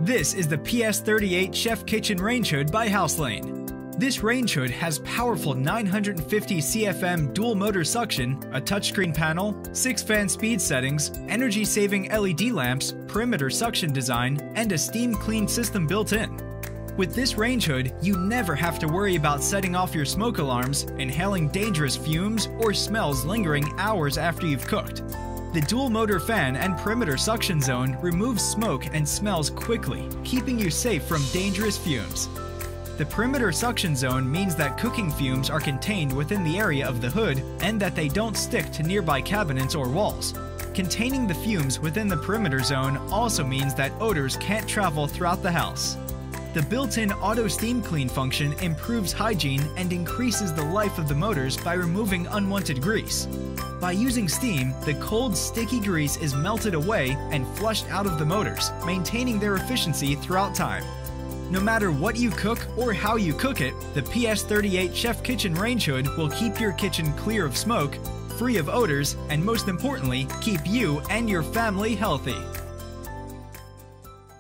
This is the PS38 Chef Kitchen Range Hood by Hauslane. This range hood has powerful 950 CFM dual motor suction, a touchscreen panel, 6 fan speed settings, energy-saving LED lamps, perimeter suction design, and a steam clean system built in. With this range hood, you never have to worry about setting off your smoke alarms, inhaling dangerous fumes, or smells lingering hours after you've cooked. The dual motor fan and perimeter suction zone removes smoke and smells quickly, keeping you safe from dangerous fumes. The perimeter suction zone means that cooking fumes are contained within the area of the hood and that they don't stick to nearby cabinets or walls. Containing the fumes within the perimeter zone also means that odors can't travel throughout the house. The built-in auto steam clean function improves hygiene and increases the life of the motors by removing unwanted grease. By using steam, the cold, sticky grease is melted away and flushed out of the motors, maintaining their efficiency throughout time. No matter what you cook or how you cook it, the PS38 Chef Kitchen Range Hood will keep your kitchen clear of smoke, free of odors, and most importantly, keep you and your family healthy.